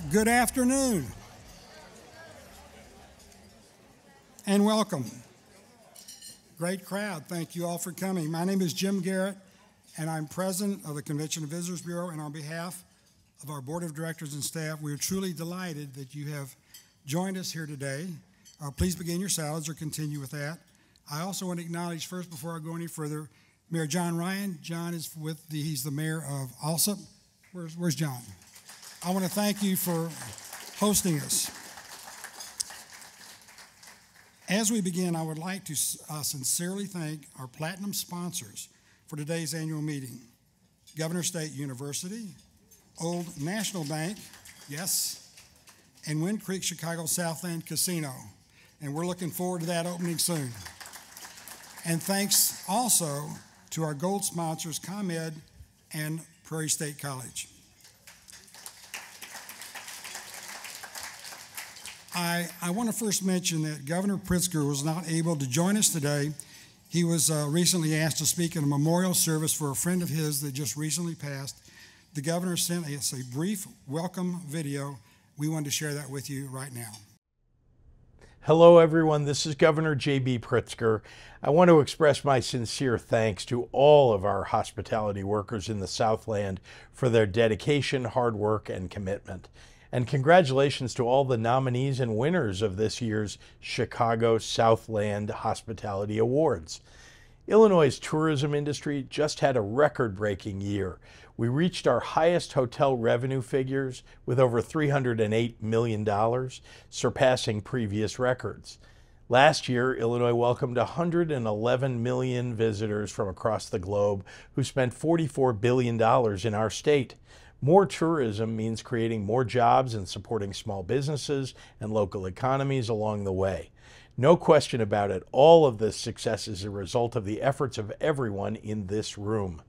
Good afternoon and welcome. Great crowd. Thank you all for coming. My name is Jim Garrett, and I'm president of the Convention and Visitors Bureau, and on behalf of our board of directors and staff, we are truly delighted that you have joined us here today. Please begin your salads or continue with that. I also want to acknowledge first, before I go any further, Mayor John Ryan. John is he's the mayor of Alsop. Where's John? I want to thank you for hosting us. As we begin, I would like to sincerely thank our platinum sponsors for today's annual meeting: Governor State University, Old National Bank, yes, and Wind Creek Chicago Southland Casino. And we're looking forward to that opening soon. And thanks also to our gold sponsors, ComEd and Prairie State College. I want to first mention that Governor Pritzker was not able to join us today. He was recently asked to speak in a memorial service for a friend of his that just recently passed. The governor sent us a brief welcome video. We wanted to share that with you right now. Hello everyone, this is Governor JB Pritzker. I want to express my sincere thanks to all of our hospitality workers in the Southland for their dedication, hard work, and commitment. And congratulations to all the nominees and winners of this year's Chicago Southland Hospitality Awards. Illinois' tourism industry just had a record-breaking year. We reached our highest hotel revenue figures with over $308 million, surpassing previous records. Last year, Illinois welcomed 111 million visitors from across the globe who spent $44 billion in our state. More tourism means creating more jobs and supporting small businesses and local economies along the way. No question about it, all of this success is a result of the efforts of everyone in this room.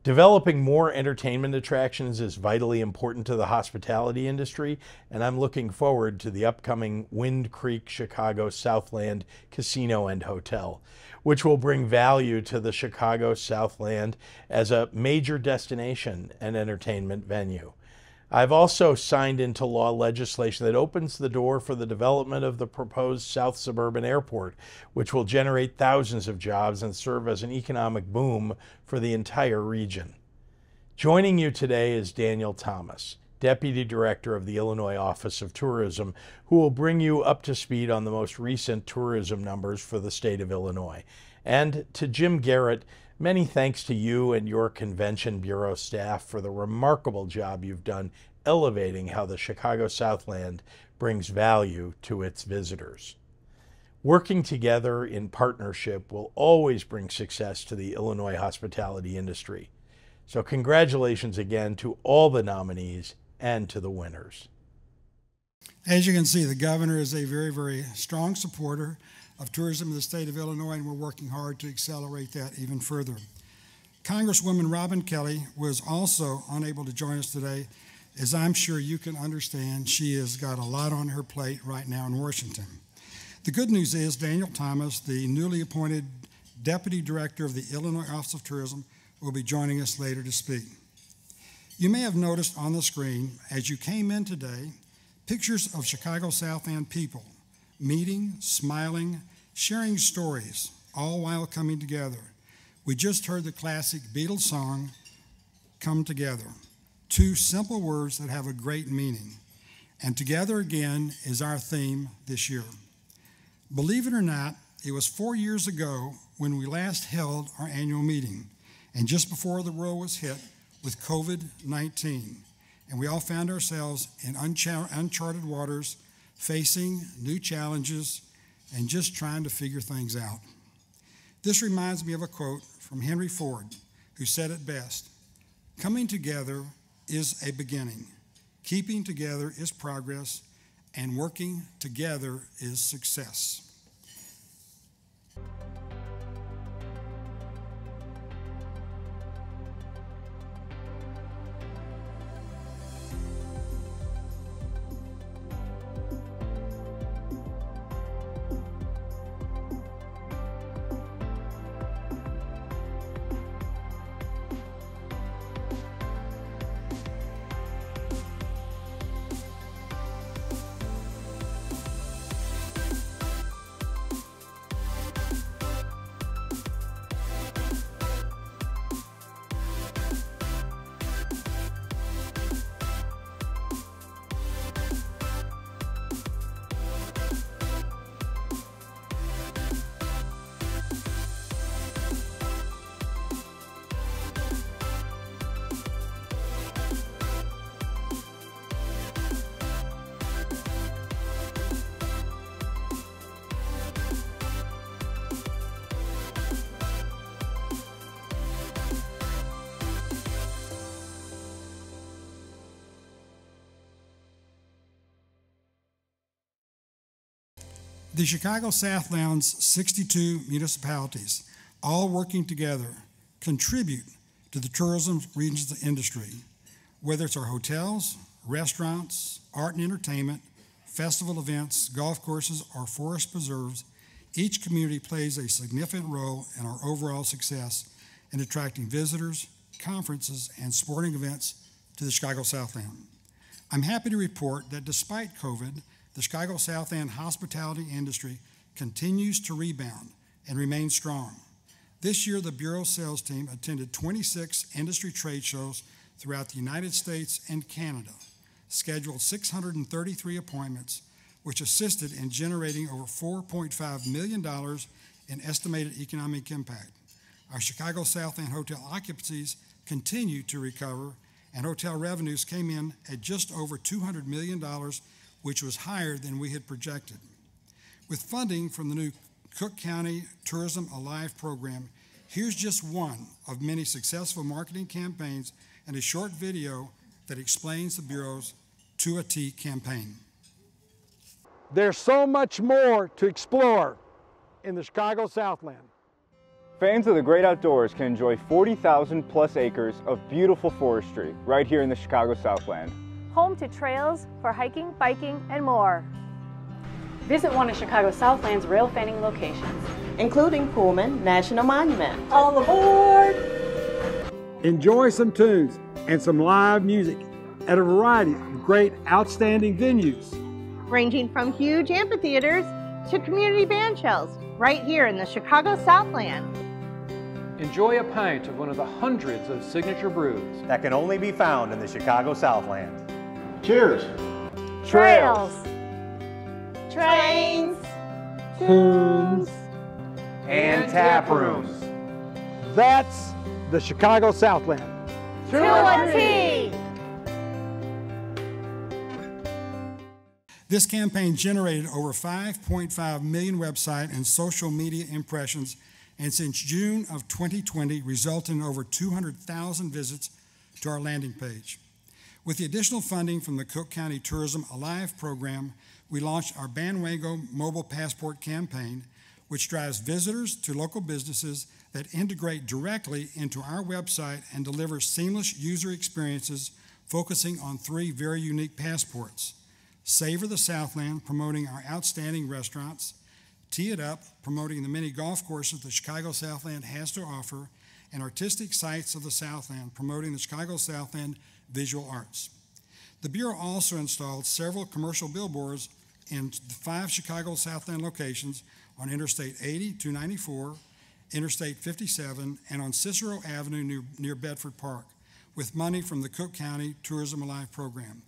Developing more entertainment attractions is vitally important to the hospitality industry, and I'm looking forward to the upcoming Wind Creek Chicago Southland Casino and Hotel, which will bring value to the Chicago Southland as a major destination and entertainment venue. I've also signed into law legislation that opens the door for the development of the proposed South Suburban Airport, which will generate thousands of jobs and serve as an economic boom for the entire region. Joining you today is Daniel Thomas, Deputy Director of the Illinois Office of Tourism, who will bring you up to speed on the most recent tourism numbers for the state of Illinois. And to Jim Garrett, many thanks to you and your Convention Bureau staff for the remarkable job you've done elevating how the Chicago Southland brings value to its visitors. Working together in partnership will always bring success to the Illinois hospitality industry. So congratulations again to all the nominees and to the winners. As you can see, the governor is a very, very strong supporter of tourism in the state of Illinois, and we're working hard to accelerate that even further. Congresswoman Robin Kelly was also unable to join us today. As I'm sure you can understand, she has got a lot on her plate right now in Washington. The good news is Daniel Thomas, the newly appointed Deputy Director of the Illinois Office of Tourism, will be joining us later to speak. You may have noticed on the screen, as you came in today, pictures of Chicago Southland people meeting, smiling, sharing stories, all while coming together. We just heard the classic Beatles song, Come Together. Two simple words that have a great meaning. And together again is our theme this year. Believe it or not, it was 4 years ago when we last held our annual meeting, and just before the world was hit with COVID-19. And we all found ourselves in uncharted waters, facing new challenges, and just trying to figure things out. This reminds me of a quote from Henry Ford, who said it best: "Coming together is a beginning, keeping together is progress, and working together is success." The Chicago Southland's 62 municipalities, all working together, contribute to the tourism region's industry, whether it's our hotels, restaurants, art and entertainment, festival events, golf courses, or forest preserves. Each community plays a significant role in our overall success in attracting visitors, conferences, and sporting events to the Chicago Southland. I'm happy to report that despite COVID, the Chicago Southland hospitality industry continues to rebound and remain strong. This year, the Bureau sales team attended 26 industry trade shows throughout the United States and Canada, scheduled 633 appointments, which assisted in generating over $4.5 million in estimated economic impact. Our Chicago Southland hotel occupancies continue to recover, and hotel revenues came in at just over $200 million, which was higher than we had projected. With funding from the new Cook County Tourism Alive program, here's just one of many successful marketing campaigns and a short video that explains the Bureau's To a T campaign. There's so much more to explore in the Chicago Southland. Fans of the great outdoors can enjoy 40,000 plus acres of beautiful forestry right here in the Chicago Southland. Home to trails for hiking, biking, and more. Visit one of Chicago Southland's rail fanning locations, including Pullman National Monument. All aboard! Enjoy some tunes and some live music at a variety of great, outstanding venues, ranging from huge amphitheaters to community band shells right here in the Chicago Southland. Enjoy a pint of one of the hundreds of signature brews that can only be found in the Chicago Southland. Cheers! Trails! Trains! Tunes! And tap rooms. That's the Chicago Southland. To a T! This campaign generated over 5.5 million website and social media impressions, and since June of 2020 resulted in over 200,000 visits to our landing page. With the additional funding from the Cook County Tourism Alive program, we launched our Bandwagon Mobile Passport campaign, which drives visitors to local businesses that integrate directly into our website and delivers seamless user experiences focusing on three very unique passports. Savor the Southland, promoting our outstanding restaurants. Tee It Up, promoting the many golf courses the Chicago Southland has to offer. And Artistic Sites of the Southland, promoting the Chicago Southland visual arts. The Bureau also installed several commercial billboards in the 5 Chicago Southland locations on Interstate 80, 294, Interstate 57, and on Cicero Avenue near Bedford Park, with money from the Cook County Tourism Alive program.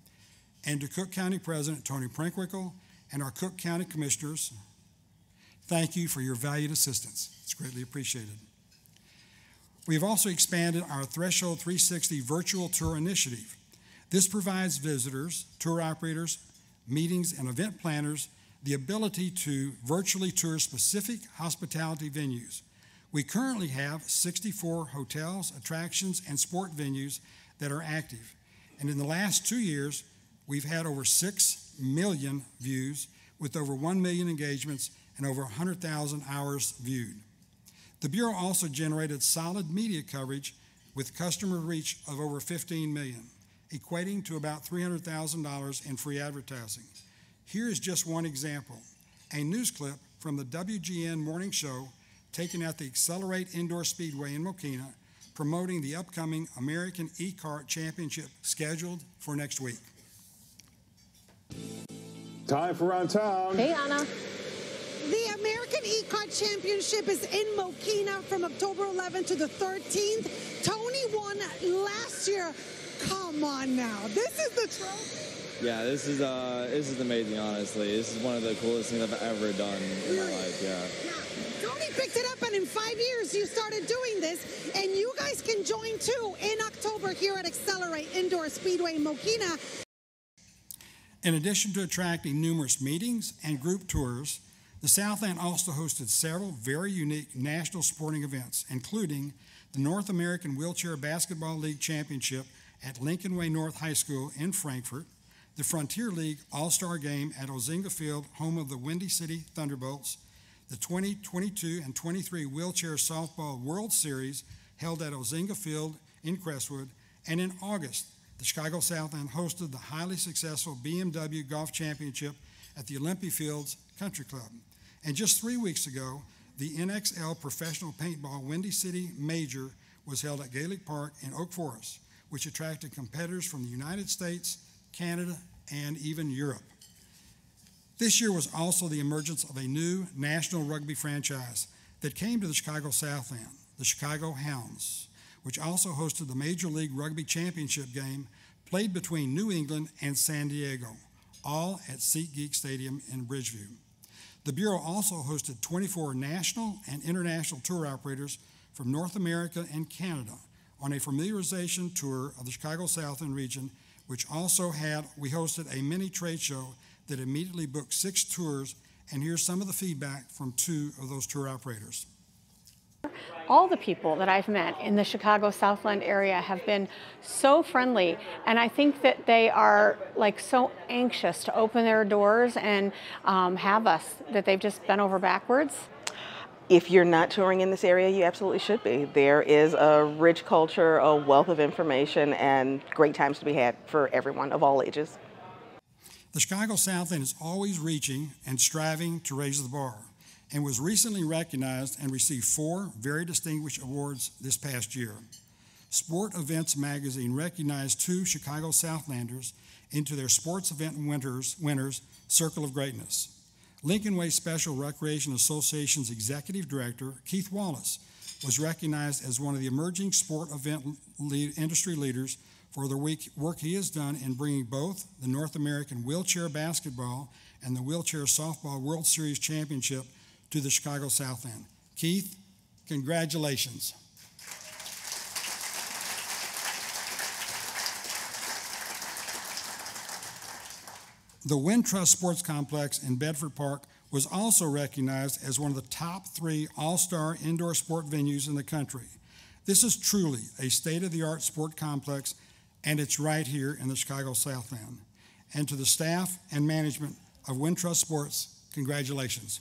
And to Cook County President Tony Prinkwinkle and our Cook County Commissioners, thank you for your valued assistance. It's greatly appreciated. We've also expanded our Threshold 360 virtual tour initiative. This provides visitors, tour operators, meetings, and event planners the ability to virtually tour specific hospitality venues. We currently have 64 hotels, attractions, and sport venues that are active. And in the last 2 years, we've had over 6 million views with over 1 million engagements and over 100,000 hours viewed. The Bureau also generated solid media coverage with customer reach of over 15 million, equating to about $300,000 in free advertising. Here is just one example, a news clip from the WGN morning show taken at the Accelerate Indoor Speedway in Mokina, promoting the upcoming American E-Kart Championship scheduled for next week. Time for Around Town. Hey, Anna. The American E-Kart Championship is in Mokina from October 11th to the 13th. Tony won last year. Come on now. This is the trophy. Yeah, this is amazing, honestly. This is one of the coolest things I've ever done in my life, yeah. Tony picked it up, and in 5 years you started doing this, and you guys can join too in October here at Accelerate Indoor Speedway in Mokina. In addition to attracting numerous meetings and group tours, the Southland also hosted several very unique national sporting events, including the North American Wheelchair Basketball League Championship at Lincoln Way North High School in Frankfort, the Frontier League All-Star Game at Ozinga Field, home of the Windy City Thunderbolts, the 2022 and 23 Wheelchair Softball World Series held at Ozinga Field in Crestwood, and in August, the Chicago Southland hosted the highly successful BMW Golf Championship at the Olympia Fields Country Club. And just 3 weeks ago, the NXL Professional Paintball Windy City Major was held at Gaelic Park in Oak Forest, which attracted competitors from the United States, Canada, and even Europe. This year was also the emergence of a new national rugby franchise that came to the Chicago Southland, the Chicago Hounds, which also hosted the Major League Rugby Championship game played between New England and San Diego, all at SeatGeek Stadium in Bridgeview. The Bureau also hosted 24 national and international tour operators from North America and Canada on a familiarization tour of the Chicago Southland region, which also we hosted a mini trade show that immediately booked 6 tours, and here's some of the feedback from 2 of those tour operators. All the people that I've met in the Chicago Southland area have been so friendly, and I think that they are like so anxious to open their doors and have us, that they've just bent over backwards. If you're not touring in this area, you absolutely should be. There is a rich culture, a wealth of information, and great times to be had for everyone of all ages. The Chicago Southland is always reaching and striving to raise the bar, and was recently recognized and received 4 very distinguished awards this past year. Sport Events magazine recognized 2 Chicago Southlanders into their Sports Event Winners Circle of Greatness. Lincoln Way Special Recreation Association's Executive Director, Keith Wallace, was recognized as one of the emerging sport event industry leaders for the work he has done in bringing both the North American Wheelchair Basketball and the Wheelchair Softball World Series Championship to the Chicago Southland. Keith, congratulations. The Wintrust Sports Complex in Bedford Park was also recognized as one of the top 3 all-star indoor sport venues in the country. This is truly a state-of-the-art sport complex, and it's right here in the Chicago Southland. And to the staff and management of Wintrust Sports, congratulations.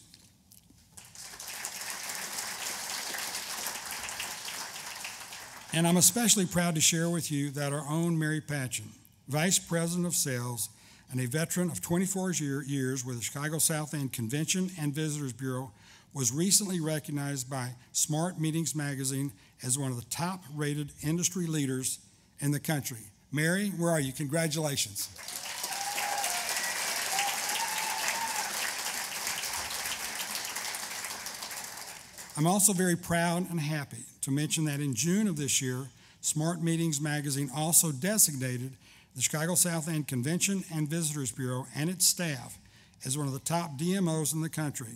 And I'm especially proud to share with you that our own Mary Patchen, Vice President of Sales and a veteran of 24 years with the Chicago Southland Convention and Visitors Bureau, was recently recognized by Smart Meetings Magazine as one of the top-rated industry leaders in the country. Mary, where are you? Congratulations. I'm also very proud and happy to mention that in June of this year, Smart Meetings Magazine also designated the Chicago Southland Convention and Visitors Bureau and its staff as one of the top DMOs in the country.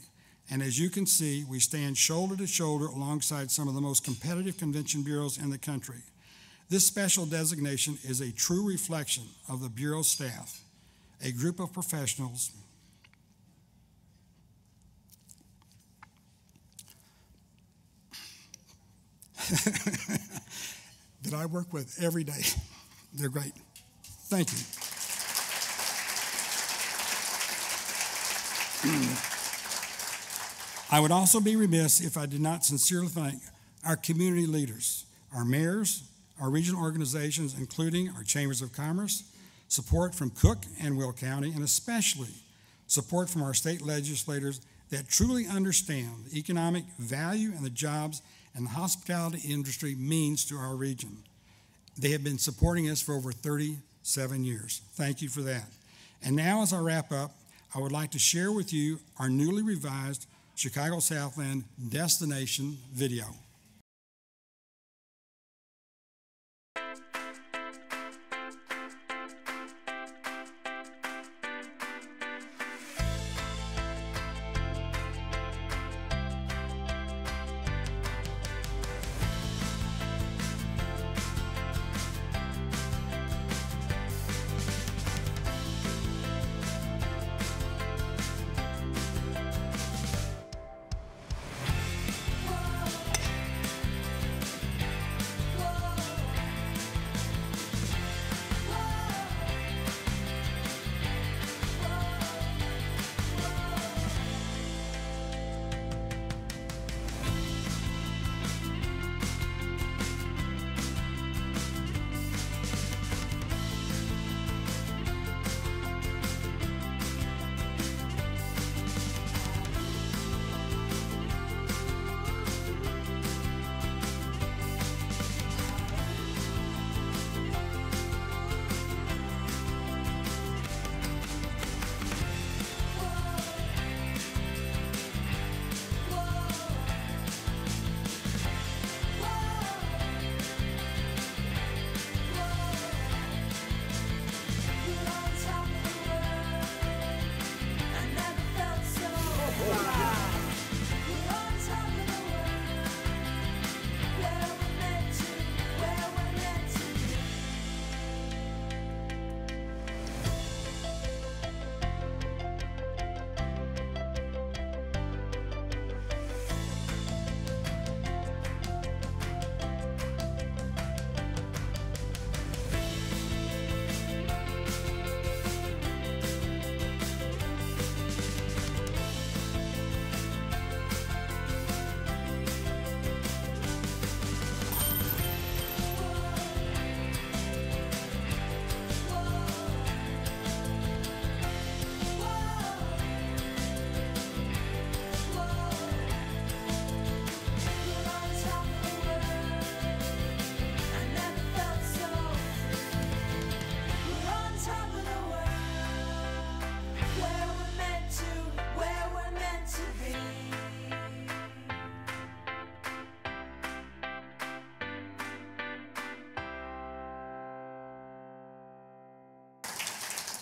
And as you can see, we stand shoulder to shoulder alongside some of the most competitive convention bureaus in the country. This special designation is a true reflection of the Bureau staff, a group of professionals that I work with every day. They're great. Thank you. I would also be remiss if I did not sincerely thank our community leaders, our mayors, our regional organizations, including our chambers of commerce, support from Cook and Will County, and especially support from our state legislators that truly understand the economic value and the jobs and the hospitality industry means to our region. They have been supporting us for over 37 years. Thank you for that. And now, as I wrap up, I would like to share with you our newly revised Chicago Southland destination video.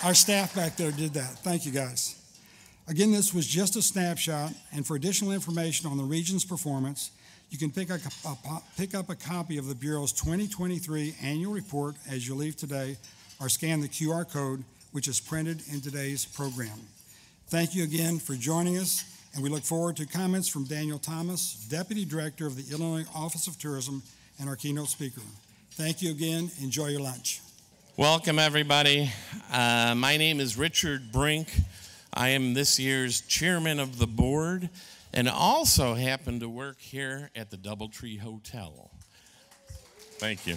Our staff back there did that. Thank you, guys. Again, this was just a snapshot, and for additional information on the region's performance, you can pick up a copy of the Bureau's 2023 annual report as you leave today, or scan the QR code, which is printed in today's program. Thank you again for joining us, and we look forward to comments from Daniel Thomas, Deputy Director of the Illinois Office of Tourism, and our keynote speaker. Thank you again. Enjoy your lunch. Welcome, everybody. My name is Richard Brink. I am this year's chairman of the board and also happen to work here at the Doubletree Hotel. Thank you.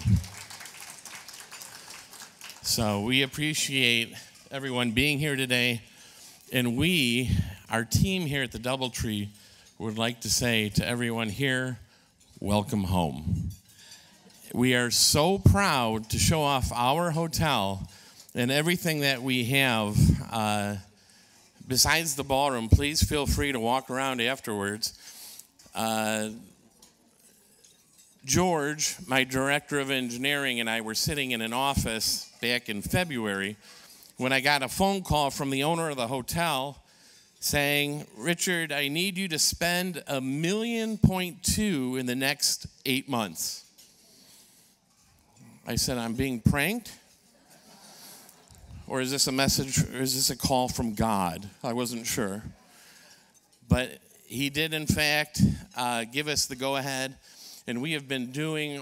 So we appreciate everyone being here today, and we, our team here at the Doubletree, would like to say to everyone here, welcome home. We are so proud to show off our hotel and everything that we have. Besides the ballroom, please feel free to walk around afterwards. George, my director of engineering, and I were sitting in an office back in February when I got a phone call from the owner of the hotel saying, Richard, I need you to spend $1.2 million in the next 8 months. I said, I'm being pranked? Or is this a message, or is this a call from God? I wasn't sure. But he did, in fact, give us the go-ahead, and we have been doing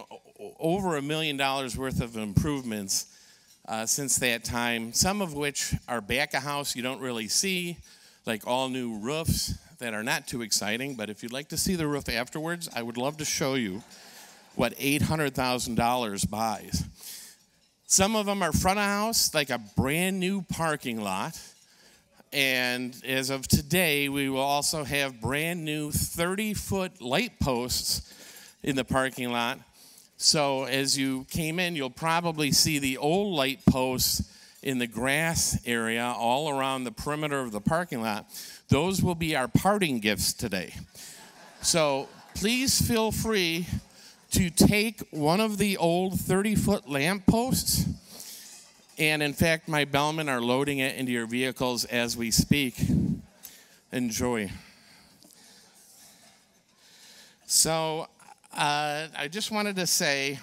over $1 million worth of improvements since that time, some of which are back of house you don't really see, like all new roofs that are not too exciting, but if you'd like to see the roof afterwards, I would love to show you what $800,000 buys. Some of them are front of house, like a brand new parking lot. And as of today, we will also have brand new 30-foot light posts in the parking lot. So as you came in, you'll probably see the old light posts in the grass area all around the perimeter of the parking lot. Those will be our parting gifts today. So please feel free to take one of the old 30-foot lamp posts, and in fact, my bellmen are loading it into your vehicles as we speak. Enjoy. So I just wanted to say,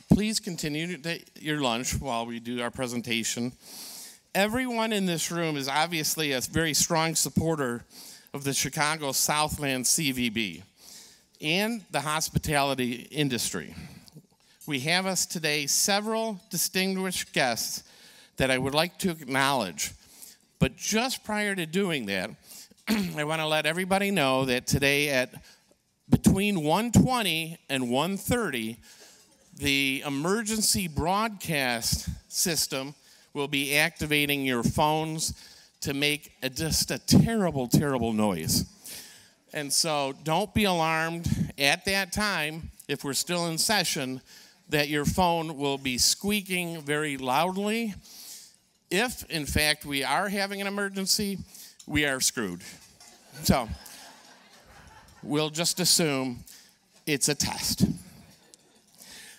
please continue your lunch while we do our presentation. Everyone in this room is obviously a very strong supporter of the Chicago Southland CVB and the hospitality industry. We have us today several distinguished guests that I would like to acknowledge. But just prior to doing that, I want to let everybody know that today at between 1:20 and 1:30, the emergency broadcast system will be activating your phones to make just a terrible, terrible noise. And so don't be alarmed at that time, if we're still in session, that your phone will be squeaking very loudly. If, in fact, we are having an emergency, we are screwed. So we'll just assume it's a test.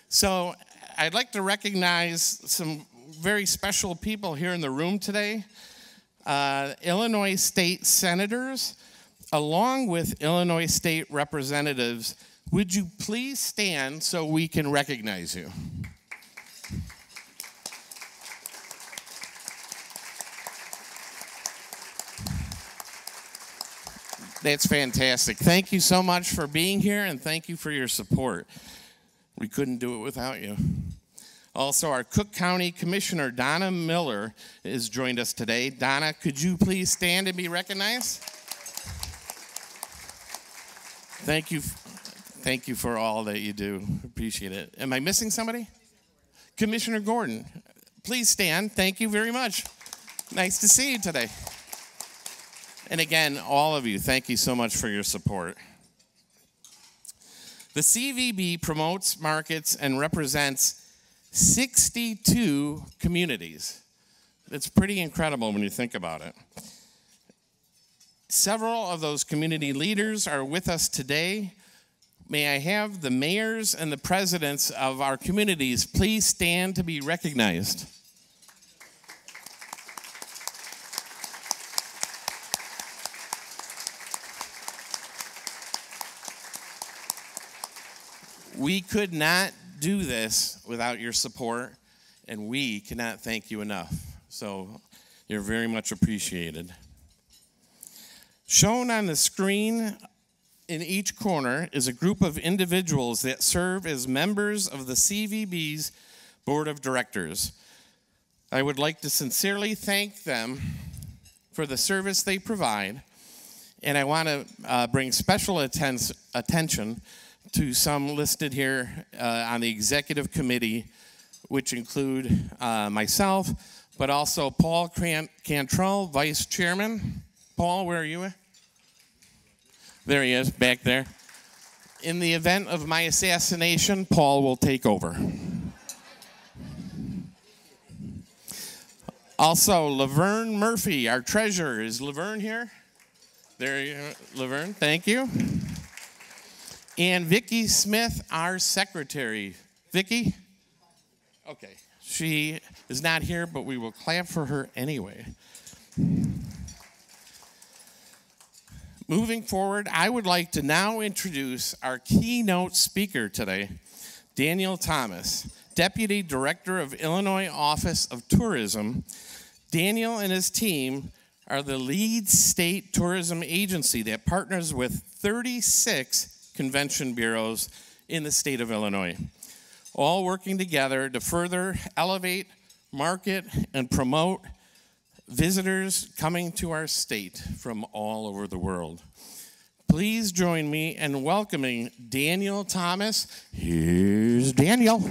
So I'd like to recognize some very special people here in the room today. Illinois state senators, along with Illinois state representatives. Would you please stand so we can recognize you? That's fantastic. Thank you so much for being here, and thank you for your support. We couldn't do it without you. Also, our Cook County Commissioner, Donna Miller, has joined us today. Donna, could you please stand and be recognized? Thank you. Thank you for all that you do. Appreciate it. Am I missing somebody? Commissioner Gordon, please stand. Thank you very much. Nice to see you today. And again, all of you, thank you so much for your support. The CVB promotes, markets, and represents 62 communities. It's pretty incredible when you think about it. Several of those community leaders are with us today. May I have the mayors and the presidents of our communities please stand to be recognized. We could not do this without your support, and we cannot thank you enough. So you're very much appreciated. Shown on the screen in each corner is a group of individuals that serve as members of the CVB's Board of Directors. I would like to sincerely thank them for the service they provide, and I want to bring special attention to some listed here on the executive committee, which include myself, but also Paul Cantrell, Vice Chairman. Paul, where are you? There he is, back there. In the event of my assassination, Paul will take over. Also, Laverne Murphy, our treasurer. Is Laverne here? There you are, Laverne, thank you. And Vicki Smith, our secretary. Vicki? Okay, she is not here, but we will clap for her anyway. Moving forward, I would like to now introduce our keynote speaker today, Daniel Thomas, Deputy Director of Illinois Office of Tourism. Daniel and his team are the lead state tourism agency that partners with 36 convention bureaus in the state of Illinois, all working together to further elevate, market, and promote visitors coming to our state from all over the world. Please join me in welcoming Daniel Thomas. Here's Daniel.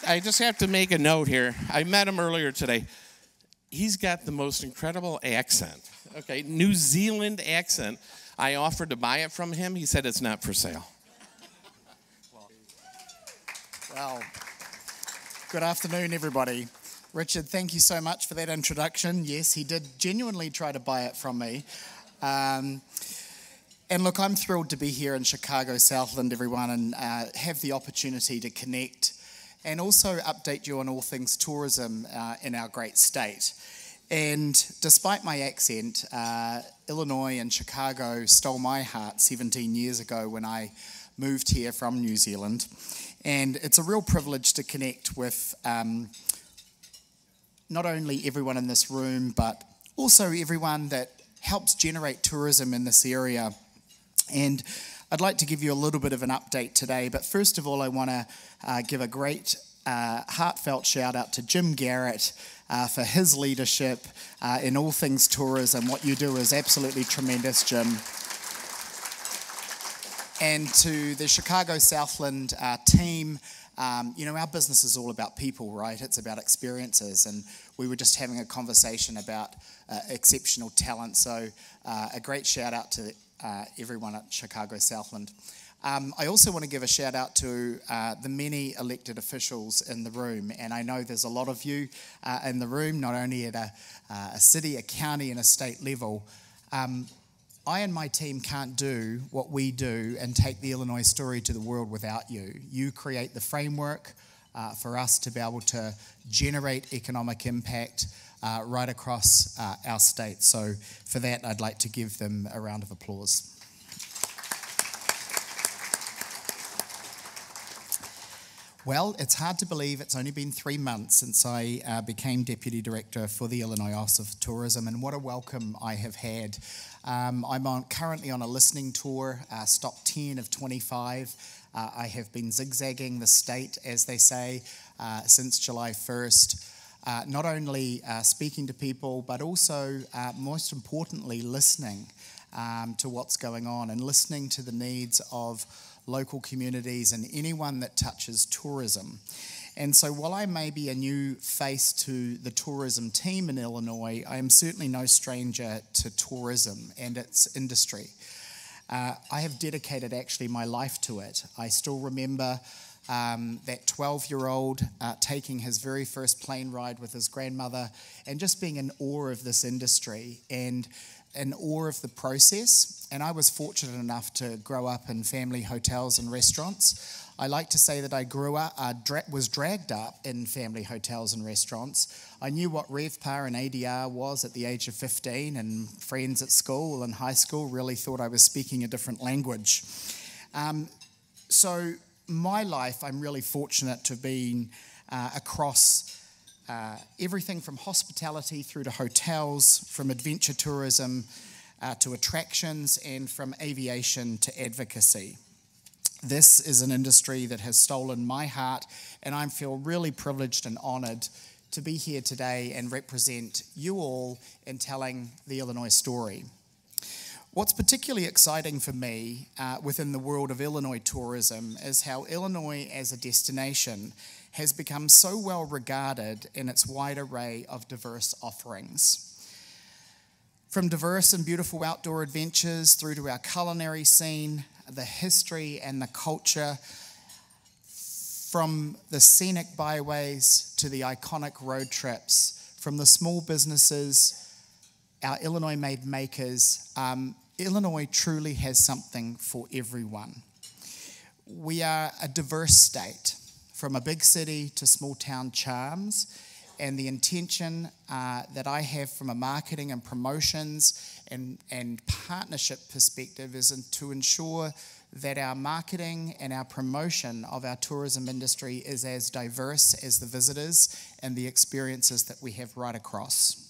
I just have to make a note here. I met him earlier today. He's got the most incredible accent, okay, New Zealand accent. I offered to buy it from him. He said it's not for sale. Well, good afternoon, everybody. Richard, thank you so much for that introduction. Yes, he did genuinely try to buy it from me. And look, I'm thrilled to be here in Chicago, Southland, everyone, and have the opportunity to connect and also update you on all things tourism in our great state. And despite my accent, Illinois and Chicago stole my heart 17 years ago when I moved here from New Zealand. And it's a real privilege to connect with not only everyone in this room, but also everyone that helps generate tourism in this area. And I'd like to give you a little bit of an update today, but first of all, I want to give a great heartfelt shout out to Jim Garrett for his leadership in all things tourism. What you do is absolutely tremendous, Jim. And to the Chicago Southland team, you know, our business is all about people, right? It's about experiences, and we were just having a conversation about exceptional talent, so a great shout out to everyone at Chicago Southland. I also want to give a shout out to the many elected officials in the room, and I know there's a lot of you in the room, not only at a city, a county, and a state level. I and my team can't do what we do and take the Illinois story to the world without you. You create the framework for us to be able to generate economic impact right across our state. So for that, I'd like to give them a round of applause. Well, it's hard to believe it's only been 3 months since I became Deputy Director for the Illinois Office of Tourism, and what a welcome I have had. I'm currently on a listening tour, stop 10 of 25. I have been zigzagging the state, as they say, since July 1st. Not only speaking to people, but also, most importantly, listening to what's going on and listening to the needs of local communities and anyone that touches tourism. And so while I may be a new face to the tourism team in Illinois, I am certainly no stranger to tourism and its industry. I have dedicated actually my life to it. I still remember that 12-year-old taking his very first plane ride with his grandmother and just being in awe of this industry and in awe of the process and I was fortunate enough to grow up in family hotels and restaurants. I like to say that I was dragged up in family hotels and restaurants. I knew what RevPAR and ADR was at the age of 15, and friends at school and high school really thought I was speaking a different language. So my life, I'm really fortunate to have been across everything from hospitality through to hotels, from adventure tourism to attractions, and from aviation to advocacy. This is an industry that has stolen my heart, and I feel really privileged and honoured to be here today and represent you all in telling the Illinois story. What's particularly exciting for me within the world of Illinois tourism is how Illinois as a destination has become so well regarded in its wide array of diverse offerings. From diverse and beautiful outdoor adventures through to our culinary scene, the history and the culture, from the scenic byways to the iconic road trips, from the small businesses, our Illinois-made makers, Illinois truly has something for everyone. We are a diverse state, from a big city to small town charms, and the intention that I have from a marketing and promotions and partnership perspective is to ensure that our marketing and our promotion of our tourism industry is as diverse as the visitors and the experiences that we have right across.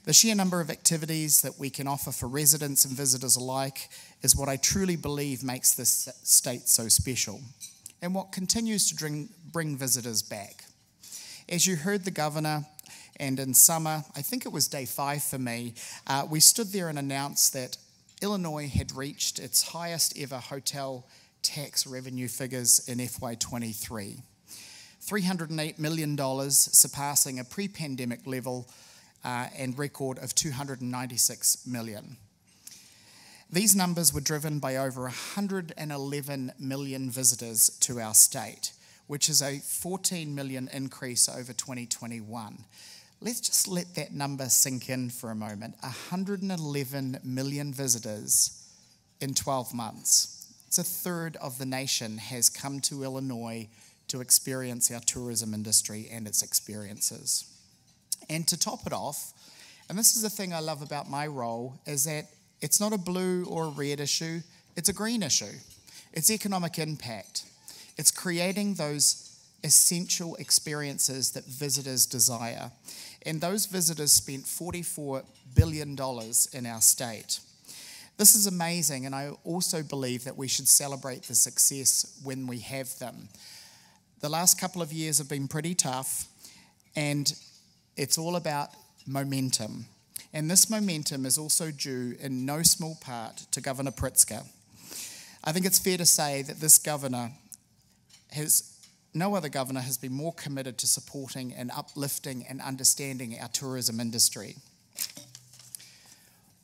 The sheer number of activities that we can offer for residents and visitors alike is what I truly believe makes this state so special, and what continues to bring visitors back. As you heard the governor, and in summer, I think it was day 5 for me, we stood there and announced that Illinois had reached its highest ever hotel tax revenue figures in FY23. $308 million, surpassing a pre-pandemic level and record of $296 million. These numbers were driven by over 111 million visitors to our state, which is a 14 million increase over 2021. Let's just let that number sink in for a moment. 111 million visitors in 12 months. It's a third of the nation has come to Illinois to experience our tourism industry and its experiences. And to top it off, and this is the thing I love about my role, is that it's not a blue or a red issue, it's a green issue. It's economic impact. It's creating those essential experiences that visitors desire. And those visitors spent $44 billion in our state. This is amazing, and I also believe that we should celebrate the success when we have them. The last couple of years have been pretty tough, and it's all about momentum. And this momentum is also due in no small part to Governor Pritzker. I think it's fair to say that this governor no other governor has been more committed to supporting and uplifting and understanding our tourism industry.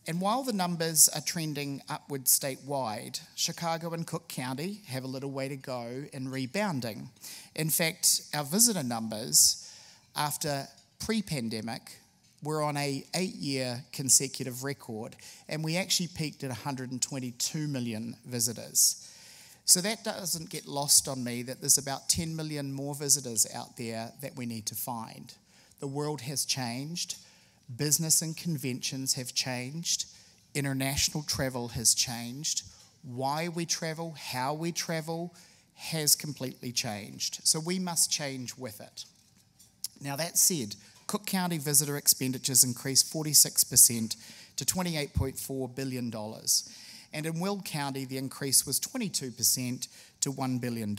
And while the numbers are trending upward statewide, Chicago and Cook County have a little way to go in rebounding. In fact, our visitor numbers after pre-pandemic were on a 8-year consecutive record, and we actually peaked at 122 million visitors. So that doesn't get lost on me that there's about 10 million more visitors out there that we need to find. The world has changed. Business and conventions have changed. International travel has changed. Why we travel, how we travel has completely changed. So we must change with it. Now that said, Cook County visitor expenditures increased 46% to $28.4 billion. And in Will County, the increase was 22% to $1 billion.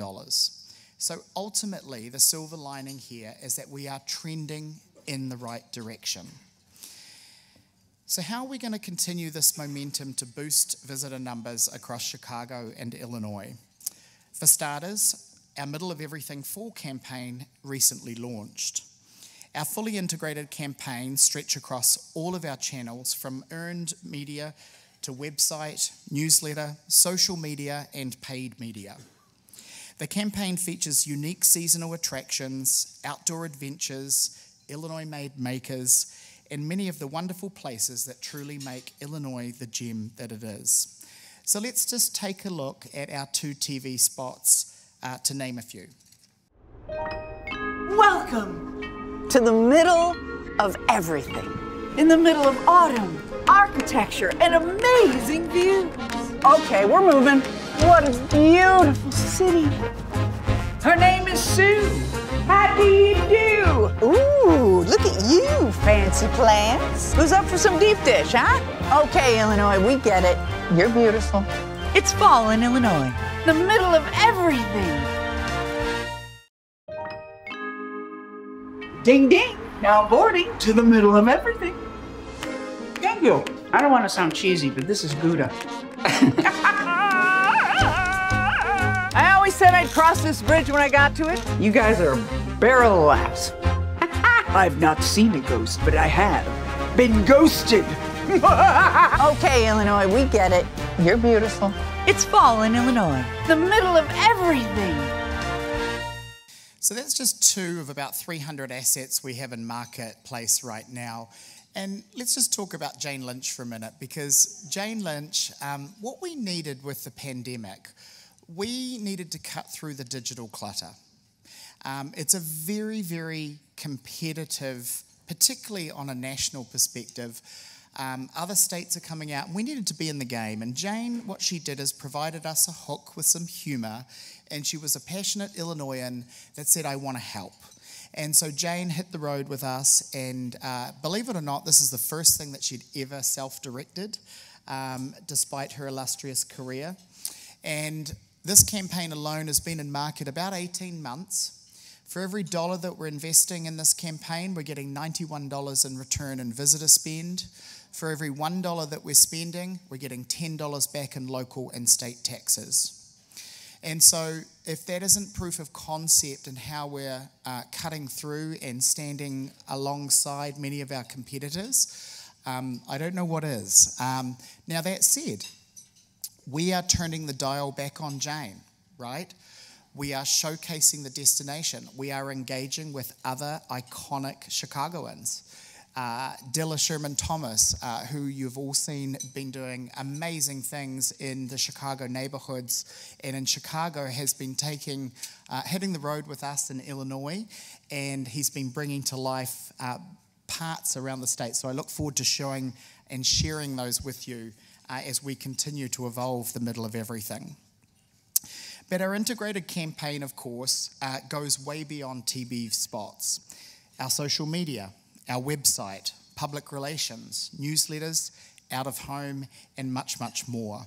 So ultimately, the silver lining here is that we are trending in the right direction. So how are we going to continue this momentum to boost visitor numbers across Chicago and Illinois? For starters, our Middle of Everything Fall campaign recently launched. Our fully integrated campaigns stretch across all of our channels, from earned media to website, newsletter, social media, and paid media. The campaign features unique seasonal attractions, outdoor adventures, Illinois-made makers, and many of the wonderful places that truly make Illinois the gem that it is. So let's just take a look at our 2 TV spots to name a few. Welcome to the middle of everything. In the middle of autumn, architecture, and amazing views. Okay, we're moving. What a beautiful city. Her name is Sue. How do you do? Ooh, look at you, fancy plants. Who's up for some deep dish, huh? Okay, Illinois, we get it. You're beautiful. It's fall in Illinois. The middle of everything. Ding, ding. Now boarding to the middle of everything. Thank you. I don't want to sound cheesy, but this is Gouda. I always said I'd cross this bridge when I got to it. You guys are a barrel of laughs. I've not seen a ghost, but I have been ghosted. Okay, Illinois, we get it. You're beautiful. It's fall in Illinois. The middle of everything. So that's just 2 of about 300 assets we have in marketplace right now. And let's just talk about Jane Lynch for a minute, because Jane Lynch, what we needed with the pandemic, we needed to cut through the digital clutter. It's a very, very competitive, particularly on a national perspective. Other states are coming out, and we needed to be in the game. And Jane, what she did is provided us a hook with some humor, and she was a passionate Illinoisan that said, I want to help. And so Jane hit the road with us, and believe it or not, this is the first thing that she'd ever self-directed, despite her illustrious career. And this campaign alone has been in market about 18 months. For every dollar that we're investing in this campaign, we're getting $91 in return in visitor spend. For every $1 that we're spending, we're getting $10 back in local and state taxes. And so if that isn't proof of concept in how we're cutting through and standing alongside many of our competitors, I don't know what is. Now that said, we are turning the dial back on Jane, right? We are showcasing the destination. We are engaging with other iconic Chicagoans. Dilla Sherman Thomas, who you've all seen been doing amazing things in the Chicago neighborhoods and in Chicago, has been hitting the road with us in Illinois, and he's been bringing to life parts around the state. So I look forward to showing and sharing those with you as we continue to evolve the middle of everything. But our integrated campaign, of course, goes way beyond TV spots. Our social media, our website, public relations, newsletters, out of home, and much, much more.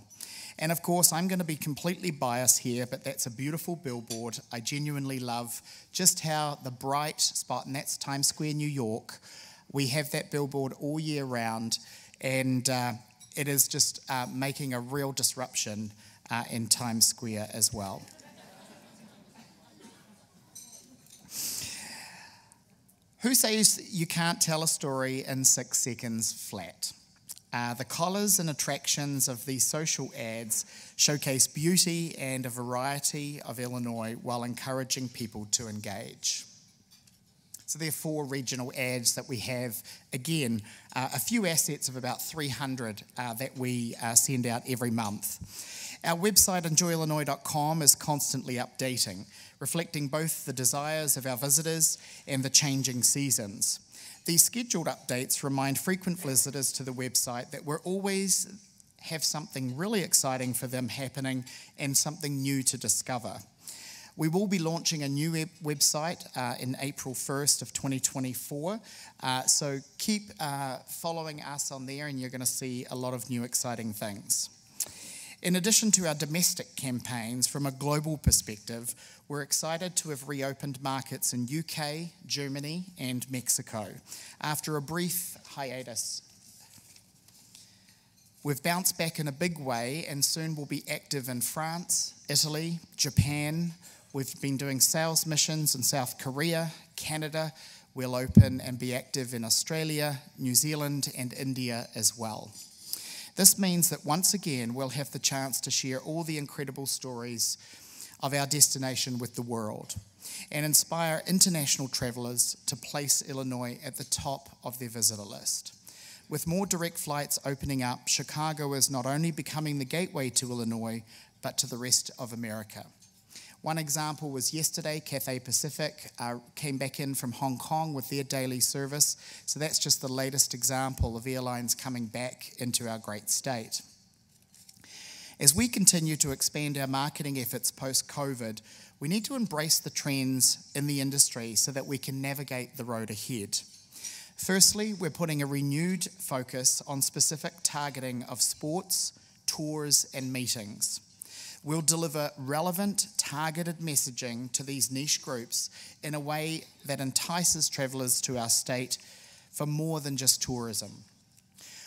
And of course, I'm going to be completely biased here, but that's a beautiful billboard. I genuinely love just how the bright spot, and that's Times Square, New York. We have that billboard all year round, and it is just making a real disruption in Times Square as well. Who says you can't tell a story in 6 seconds flat? The collars and attractions of these social ads showcase beauty and a variety of Illinois while encouraging people to engage. So there are 4 regional ads that we have. Again, a few assets of about 300 that we send out every month. Our website, enjoyillinois.com, is constantly updating, reflecting both the desires of our visitors and the changing seasons. These scheduled updates remind frequent visitors to the website that we're always have something really exciting for them happening and something new to discover. We will be launching a new website in April 1st of 2024, so keep following us on there and you're going to see a lot of new exciting things. In addition to our domestic campaigns, from a global perspective, we're excited to have reopened markets in UK, Germany, and Mexico after a brief hiatus. We've bounced back in a big way and soon we'll be active in France, Italy, Japan. We've been doing sales missions in South Korea, Canada. We'll open and be active in Australia, New Zealand, and India as well. This means that once again, we'll have the chance to share all the incredible stories of our destination with the world and inspire international travellers to place Illinois at the top of their visitor list. With more direct flights opening up, Chicago is not only becoming the gateway to Illinois, but to the rest of America. One example was yesterday, Cathay Pacific came back in from Hong Kong with their daily service. So that's just the latest example of airlines coming back into our great state. As we continue to expand our marketing efforts post-COVID, we need to embrace the trends in the industry so that we can navigate the road ahead. Firstly, we're putting a renewed focus on specific targeting of sports, tours, and meetings. We'll deliver relevant, targeted messaging to these niche groups in a way that entices travellers to our state for more than just tourism.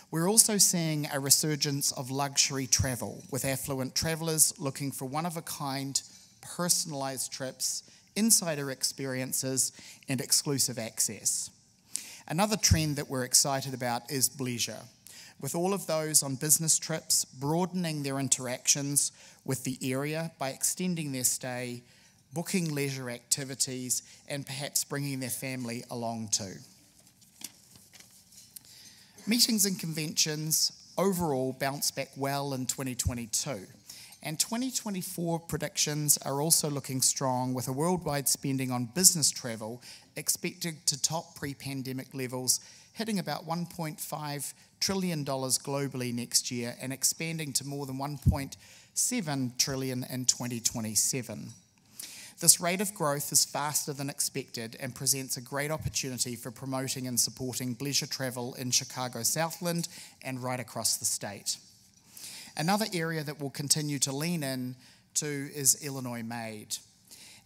We're also seeing a resurgence of luxury travel, with affluent travellers looking for one-of-a-kind, personalised trips, insider experiences, and exclusive access. Another trend that we're excited about is bleisure, with all of those on business trips broadening their interactions with the area by extending their stay, booking leisure activities, and perhaps bringing their family along too. Meetings and conventions overall bounced back well in 2022, and 2024 predictions are also looking strong, with a worldwide spending on business travel expected to top pre-pandemic levels, hitting about $1.5 trillion globally next year and expanding to more than $1.7 trillion in 2027. This rate of growth is faster than expected and presents a great opportunity for promoting and supporting bleisure travel in Chicago Southland and right across the state. Another area that we'll continue to lean in to is Illinois Made.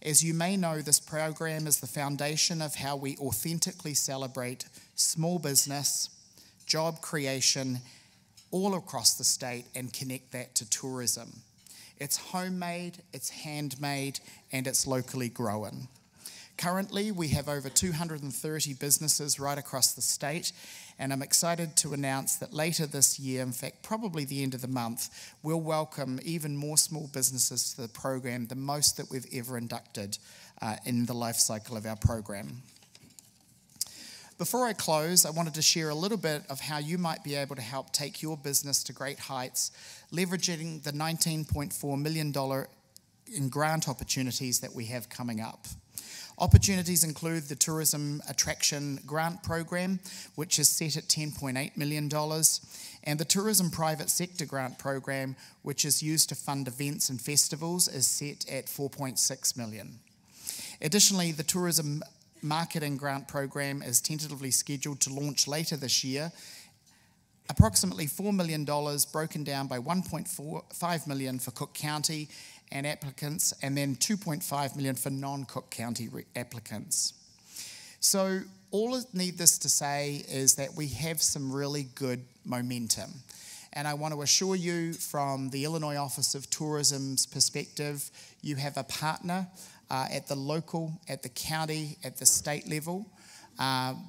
As you may know, this program is the foundation of how we authentically celebrate small business, job creation all across the state and connect that to tourism. It's homemade, it's handmade, and it's locally grown. Currently, we have over 230 businesses right across the state, and I'm excited to announce that later this year, in fact, probably the end of the month, we'll welcome even more small businesses to the program, the most that we've ever inducted in the life cycle of our program. Before I close, I wanted to share a little bit of how you might be able to help take your business to great heights, leveraging the $19.4 million in grant opportunities that we have coming up. Opportunities include the Tourism Attraction Grant Program, which is set at $10.8 million, and the Tourism Private Sector Grant Program, which is used to fund events and festivals, is set at $4.6 million. Additionally, the Tourism Marketing Grant Program is tentatively scheduled to launch later this year. Approximately $4 million broken down by $1.5 million for Cook County and applicants, and then $2.5 million for non-Cook County applicants. So all I need this to say is that we have some really good momentum. And I want to assure you, from the Illinois Office of Tourism's perspective, you have a partner at the local, at the county, at the state level.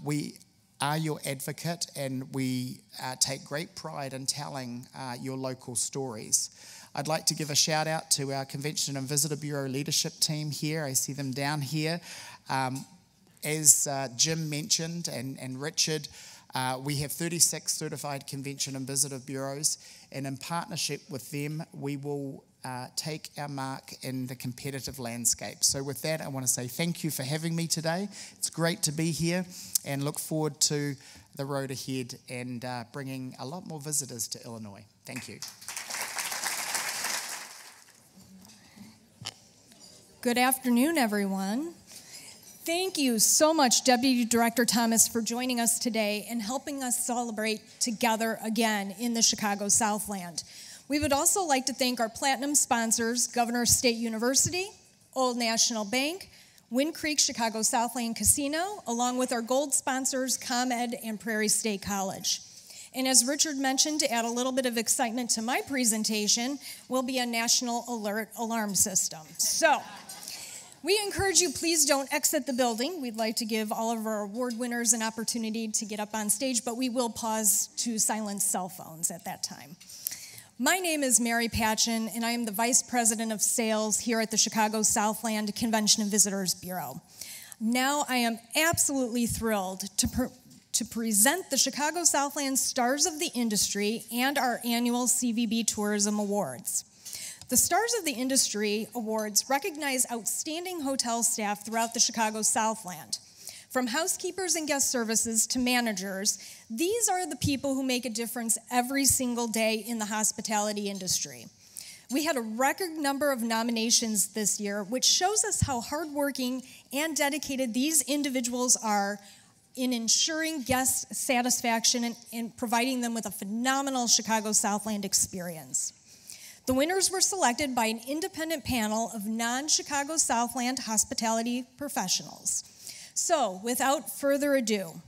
We are your advocate, and we take great pride in telling your local stories. I'd like to give a shout out to our Convention and Visitor Bureau leadership team here. I see them down here. As Jim mentioned, and Richard, we have 36 certified Convention and Visitor Bureaus, and in partnership with them, we will take our mark in the competitive landscape. So with that, I want to say thank you for having me today. It's great to be here, and look forward to the road ahead and bringing a lot more visitors to Illinois. Thank you. Good afternoon, everyone. Thank you so much, Deputy Director Thomas, for joining us today and helping us celebrate together again in the Chicago Southland. We would also like to thank our platinum sponsors, Governor State University, Old National Bank, Wind Creek Chicago Southland Casino, along with our gold sponsors, ComEd and Prairie State College. And as Richard mentioned, to add a little bit of excitement to my presentation, will be a national alert alarm system. So, we encourage you, please don't exit the building. We'd like to give all of our award winners an opportunity to get up on stage, but we will pause to silence cell phones at that time. My name is Mary Patchen, and I am the Vice President of Sales here at the Chicago Southland Convention and Visitors Bureau. Now I am absolutely thrilled to present the Chicago Southland Stars of the Industry and our annual CVB Tourism Awards. The Stars of the Industry Awards recognize outstanding hotel staff throughout the Chicago Southland. From housekeepers and guest services to managers, these are the people who make a difference every single day in the hospitality industry. We had a record number of nominations this year, which shows us how hardworking and dedicated these individuals are in ensuring guest satisfaction and providing them with a phenomenal Chicago Southland experience. The winners were selected by an independent panel of non-Chicago Southland hospitality professionals. So, without further ado,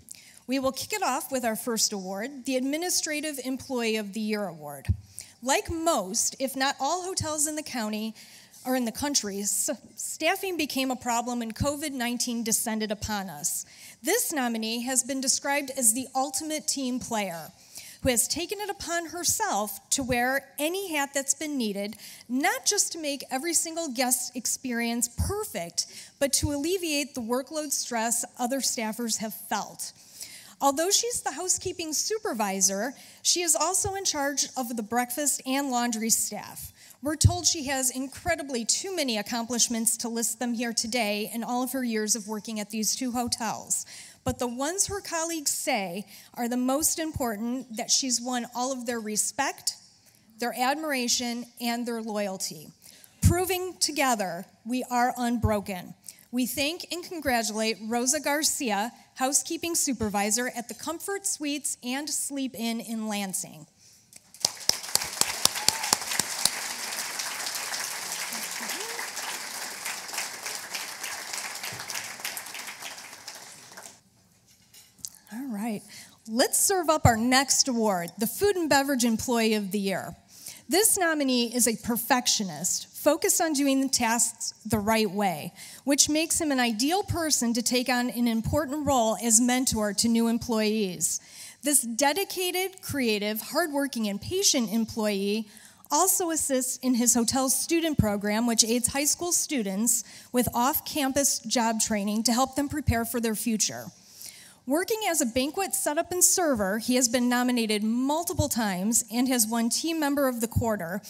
we will kick it off with our first award, the Administrative Employee of the Year Award. Like most, if not all hotels in the county or in the country, staffing became a problem when COVID-19 descended upon us. This nominee has been described as the ultimate team player, who has taken it upon herself to wear any hat that's been needed, not just to make every single guest experience perfect, but to alleviate the workload stress other staffers have felt. Although she's the housekeeping supervisor, she is also in charge of the breakfast and laundry staff. We're told she has incredibly too many accomplishments to list them here today in all of her years of working at these two hotels. But the ones her colleagues say are the most important, that she's won all of their respect, their admiration, and their loyalty. Proving together we are unbroken. We thank and congratulate Rosa Garcia, housekeeping supervisor at the Comfort Suites and Sleep Inn in Lansing. All right, let's serve up our next award, the Food and Beverage Employee of the Year. This nominee is a perfectionist, focused on doing the tasks the right way, which makes him an ideal person to take on an important role as mentor to new employees. This dedicated, creative, hardworking, and patient employee also assists in his hotel's student program, which aids high school students with off-campus job training to help them prepare for their future. Working as a banquet setup and server, he has been nominated multiple times and has won Team Member of the Quarter,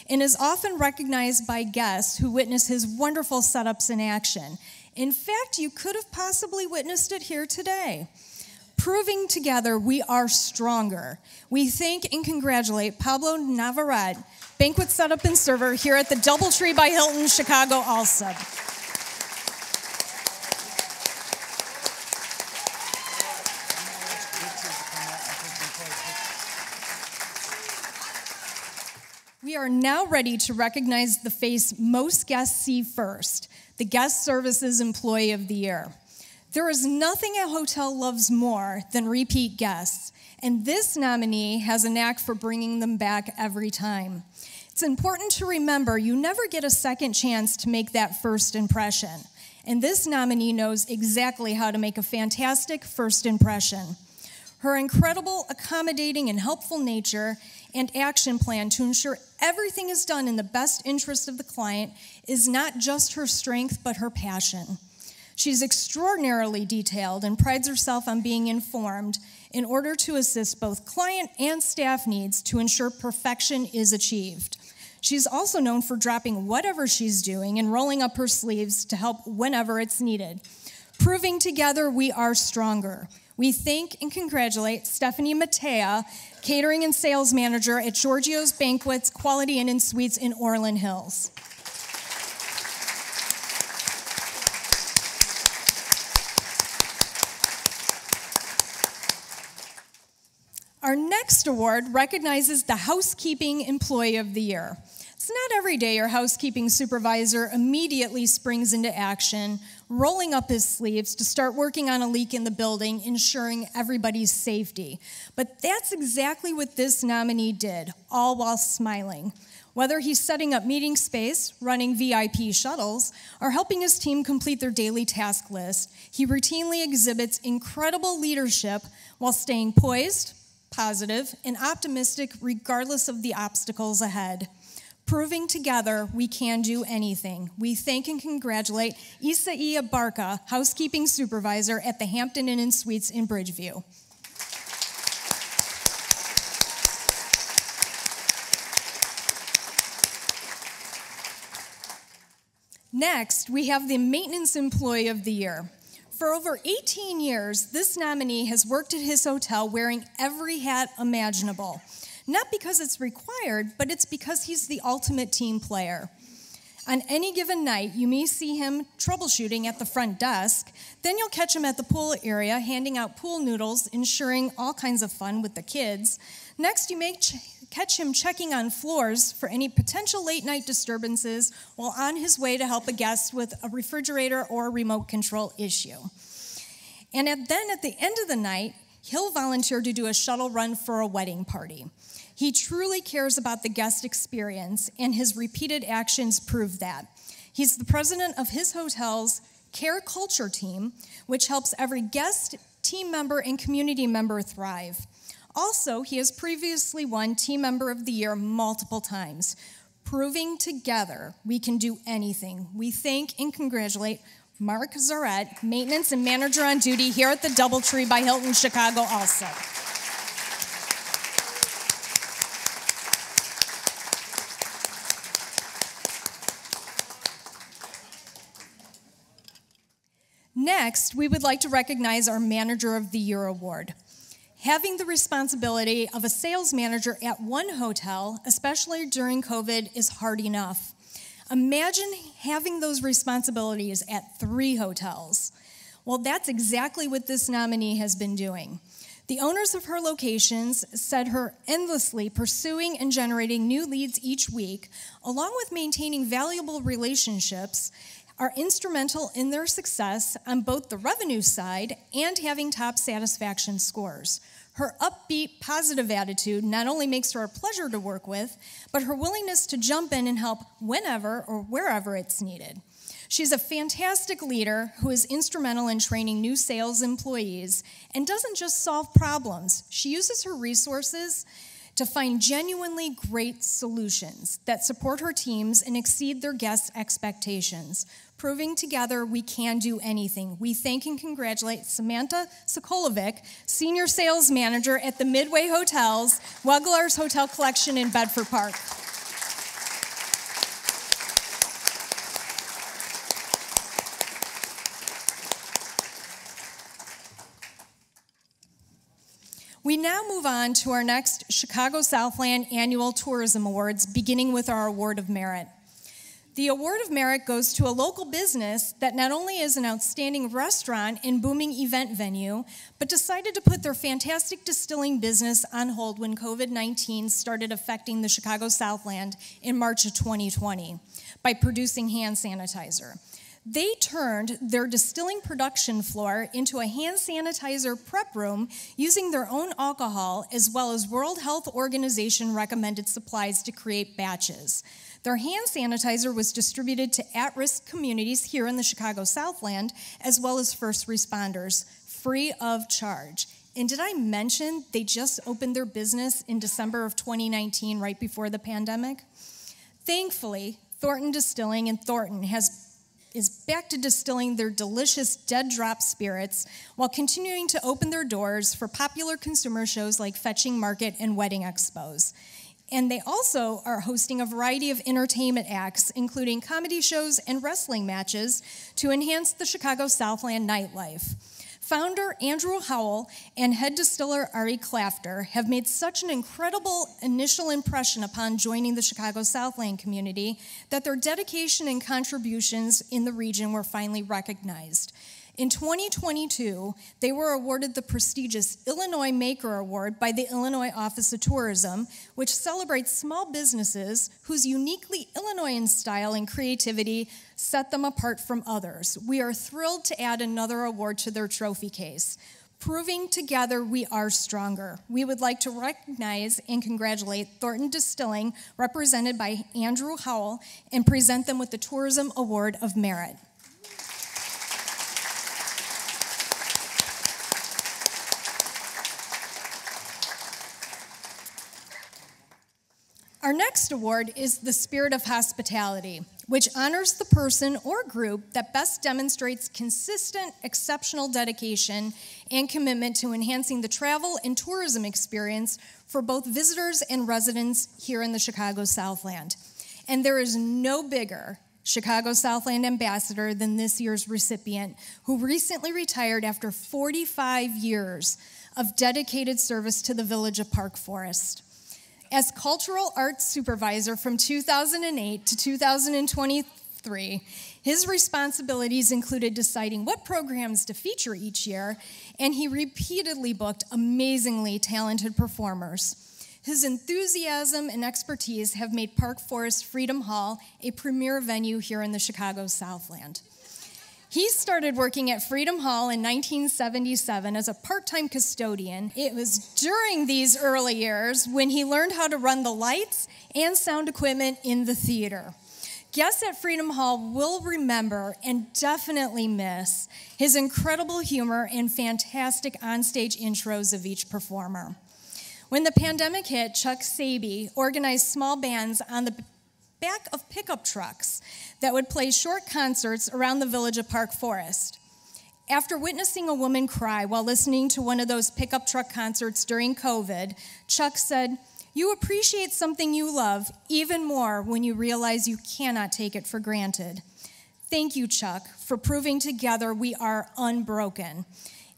and is often recognized by guests who witness his wonderful setups in action. In fact, you could have possibly witnessed it here today. Proving together we are stronger. We thank and congratulate Pablo Navarrete, banquet setup and server here at the Doubletree by Hilton Chicago Allsub. We are now ready to recognize the face most guests see first, the Guest Services Employee of the Year. There is nothing a hotel loves more than repeat guests, and this nominee has a knack for bringing them back every time. It's important to remember you never get a second chance to make that first impression, and this nominee knows exactly how to make a fantastic first impression. Her incredible, accommodating, and helpful nature and action plan to ensure everything is done in the best interest of the client is not just her strength, but her passion. She's extraordinarily detailed and prides herself on being informed in order to assist both client and staff needs to ensure perfection is achieved. She's also known for dropping whatever she's doing and rolling up her sleeves to help whenever it's needed. Proving together we are stronger. We thank and congratulate Stephanie Matea, Catering and Sales Manager at Giorgio's Banquets, Quality Inn and Suites in Orland Hills. Our next award recognizes the Housekeeping Employee of the Year. It's not every day your housekeeping supervisor immediately springs into action, rolling up his sleeves to start working on a leak in the building, ensuring everybody's safety. But that's exactly what this nominee did, all while smiling. Whether he's setting up meeting space, running VIP shuttles, or helping his team complete their daily task list, he routinely exhibits incredible leadership while staying poised, positive, and optimistic regardless of the obstacles ahead. Proving together we can do anything. We thank and congratulate Isaiah Barca, housekeeping supervisor at the Hampton Inn & Suites in Bridgeview. Next, we have the Maintenance Employee of the Year. For over 18 years, this nominee has worked at his hotel wearing every hat imaginable. Not because it's required, but it's because he's the ultimate team player. On any given night, you may see him troubleshooting at the front desk. Then you'll catch him at the pool area, handing out pool noodles, ensuring all kinds of fun with the kids. Next, you may catch him checking on floors for any potential late-night disturbances while on his way to help a guest with a refrigerator or a remote control issue. And then at the end of the night, he'll volunteer to do a shuttle run for a wedding party. He truly cares about the guest experience, and his repeated actions prove that. He's the president of his hotel's Care Culture team, which helps every guest, team member, and community member thrive. Also, he has previously won Team Member of the Year multiple times. Proving together we can do anything. We thank and congratulate Mark Zarette, maintenance and manager on duty here at the Doubletree by Hilton Chicago also. Next, we would like to recognize our Manager of the Year award. Having the responsibility of a sales manager at one hotel, especially during COVID, is hard enough. Imagine having those responsibilities at 3 hotels. Well, that's exactly what this nominee has been doing. The owners of her locations said her endlessly pursuing and generating new leads each week, along with maintaining valuable relationships, are instrumental in their success on both the revenue side and having top satisfaction scores. Her upbeat, positive attitude not only makes her a pleasure to work with, but her willingness to jump in and help whenever or wherever it's needed. She's a fantastic leader who is instrumental in training new sales employees and doesn't just solve problems. She uses her resources to find genuinely great solutions that support her teams and exceed their guests' expectations. Proving together we can do anything. We thank and congratulate Samantha Sokolovic, Senior Sales Manager at the Midway Hotels, Weglar's Hotel Collection in Bedford Park. We now move on to our next Chicago Southland Annual Tourism Awards, beginning with our Award of Merit. The Award of Merit goes to a local business that not only is an outstanding restaurant and booming event venue, but decided to put their fantastic distilling business on hold when COVID-19 started affecting the Chicago Southland in March of 2020 by producing hand sanitizer. They turned their distilling production floor into a hand sanitizer prep room using their own alcohol as well as World Health Organization recommended supplies to create batches. Their hand sanitizer was distributed to at-risk communities here in the Chicago Southland as well as first responders, free of charge. And did I mention they just opened their business in December of 2019, right before the pandemic? Thankfully, Thornton Distilling in Thornton is back to distilling their delicious Dead Drop spirits while continuing to open their doors for popular consumer shows like Fetching Market and Wedding Expos. And they also are hosting a variety of entertainment acts, including comedy shows and wrestling matches to enhance the Chicago Southland nightlife. Founder Andrew Howell and head distiller Ari Clafter have made such an incredible initial impression upon joining the Chicago Southland community that their dedication and contributions in the region were finally recognized. In 2022, they were awarded the prestigious Illinois Maker Award by the Illinois Office of Tourism, which celebrates small businesses whose uniquely Illinoisan style and creativity set them apart from others. We are thrilled to add another award to their trophy case. Proving together we are stronger. We would like to recognize and congratulate Thornton Distilling, represented by Andrew Howell, and present them with the Tourism Award of Merit. next award is the Spirit of Hospitality, which honors the person or group that best demonstrates consistent, exceptional dedication and commitment to enhancing the travel and tourism experience for both visitors and residents here in the Chicago Southland. And there is no bigger Chicago Southland ambassador than this year's recipient, who recently retired after 45 years of dedicated service to the village of Park Forest. As cultural arts supervisor from 2008 to 2023, his responsibilities included deciding what programs to feature each year, and he repeatedly booked amazingly talented performers. His enthusiasm and expertise have made Park Forest Freedom Hall a premier venue here in the Chicago Southland. He started working at Freedom Hall in 1977 as a part-time custodian. It was during these early years when he learned how to run the lights and sound equipment in the theater. Guests at Freedom Hall will remember and definitely miss his incredible humor and fantastic onstage intros of each performer. When the pandemic hit, Chuck CVB organized small bands on the back of pickup trucks that would play short concerts around the village of Park Forest. After witnessing a woman cry while listening to one of those pickup truck concerts during COVID, Chuck said, "You appreciate something you love even more when you realize you cannot take it for granted." Thank you, Chuck, for proving together we are unbroken.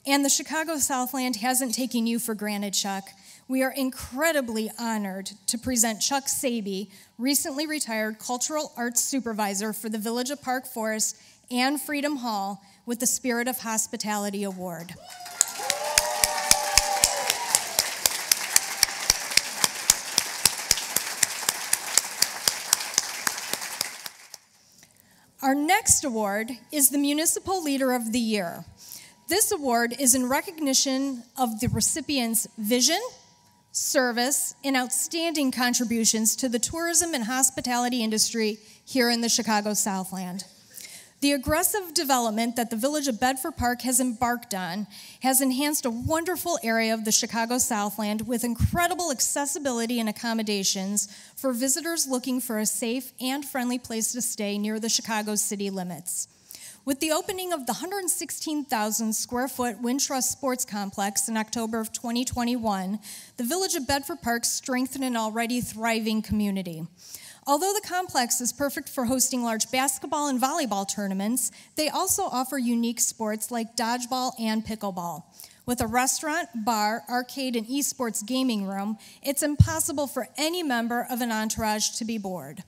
And the Chicago Southland hasn't taken you for granted, Chuck. We are incredibly honored to present Chuck CVB, recently retired cultural arts supervisor for the Village of Park Forest and Freedom Hall, with the Spirit of Hospitality Award. Our next award is the Municipal Leader of the Year. This award is in recognition of the recipient's vision, service, and outstanding contributions to the tourism and hospitality industry here in the Chicago Southland. The aggressive development that the Village of Bedford Park has embarked on has enhanced a wonderful area of the Chicago Southland with incredible accessibility and accommodations for visitors looking for a safe and friendly place to stay near the Chicago city limits. With the opening of the 116,000 square foot Wintrust Sports Complex in October of 2021, the Village of Bedford Park strengthened an already thriving community. Although the complex is perfect for hosting large basketball and volleyball tournaments, they also offer unique sports like dodgeball and pickleball. With a restaurant, bar, arcade, and esports gaming room, it's impossible for any member of an entourage to be bored.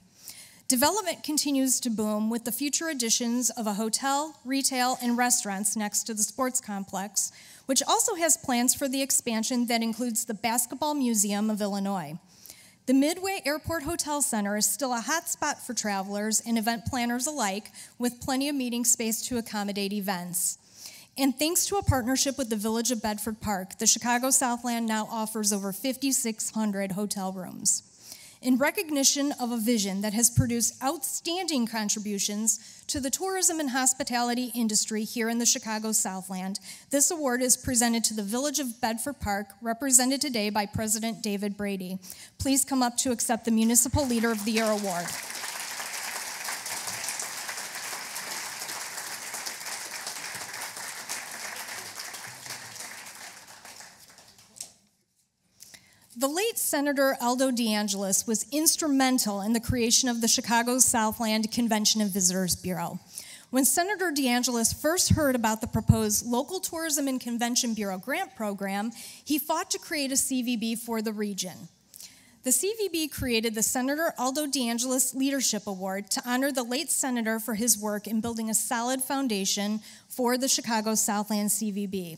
Development continues to boom with the future additions of a hotel, retail, and restaurants next to the sports complex, which also has plans for the expansion that includes the Basketball Museum of Illinois. The Midway Airport Hotel Center is still a hot spot for travelers and event planners alike, with plenty of meeting space to accommodate events. And thanks to a partnership with the Village of Bedford Park, the Chicago Southland now offers over 5,600 hotel rooms. In recognition of a vision that has produced outstanding contributions to the tourism and hospitality industry here in the Chicago Southland, this award is presented to the Village of Bedford Park, represented today by President David Brady. Please come up to accept the Municipal Leader of the Year award. The late Senator Aldo DeAngelis was instrumental in the creation of the Chicago Southland Convention and Visitors Bureau. When Senator DeAngelis first heard about the proposed Local Tourism and Convention Bureau grant program, he fought to create a CVB for the region. The CVB created the Senator Aldo DeAngelis Leadership Award to honor the late senator for his work in building a solid foundation for the Chicago Southland CVB.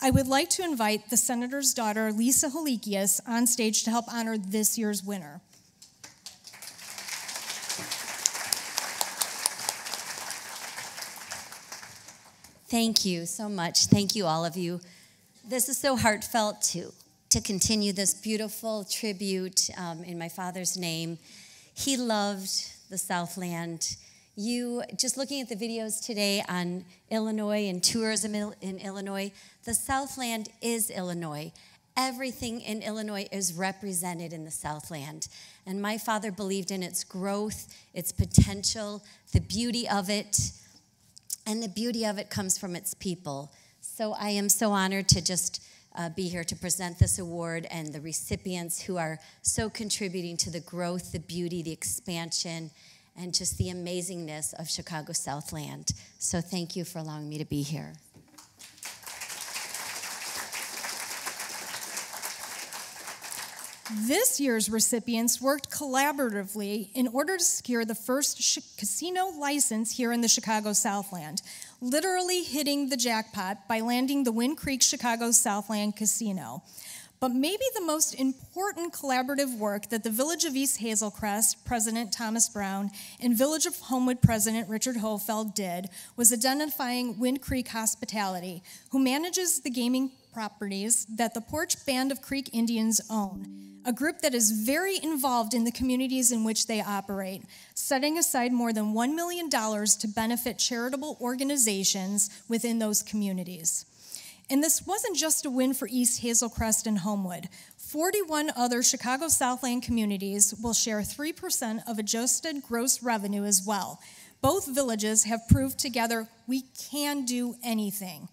I would like to invite the Senator's daughter, Lisa Halikias, on stage to help honor this year's winner. Thank you so much. Thank you, all of you. This is so heartfelt to continue this beautiful tribute in my father's name. He loved the Southland. You, just looking at the videos today on Illinois and tourism in Illinois, the Southland is Illinois. Everything in Illinois is represented in the Southland. And my father believed in its growth, its potential, the beauty of it, and the beauty of it comes from its people. So I am so honored to just be here to present this award and the recipients who are so contributing to the growth, the beauty, the expansion, and just the amazingness of Chicago Southland. So thank you for allowing me to be here. This year's recipients worked collaboratively in order to secure the first casino license here in the Chicago Southland, literally hitting the jackpot by landing the Wind Creek Chicago Southland Casino. But maybe the most important collaborative work that the Village of East Hazelcrest, President Thomas Brown, and Village of Homewood President Richard Hofeld did was identifying Wind Creek Hospitality, who manages the gaming properties that the Porch Band of Creek Indians own, a group that is very involved in the communities in which they operate, setting aside more than $1 million to benefit charitable organizations within those communities. And this wasn't just a win for East Hazelcrest and Homewood. 41 other Chicago Southland communities will share 3% of adjusted gross revenue as well. Both villages have proved together we can do anything.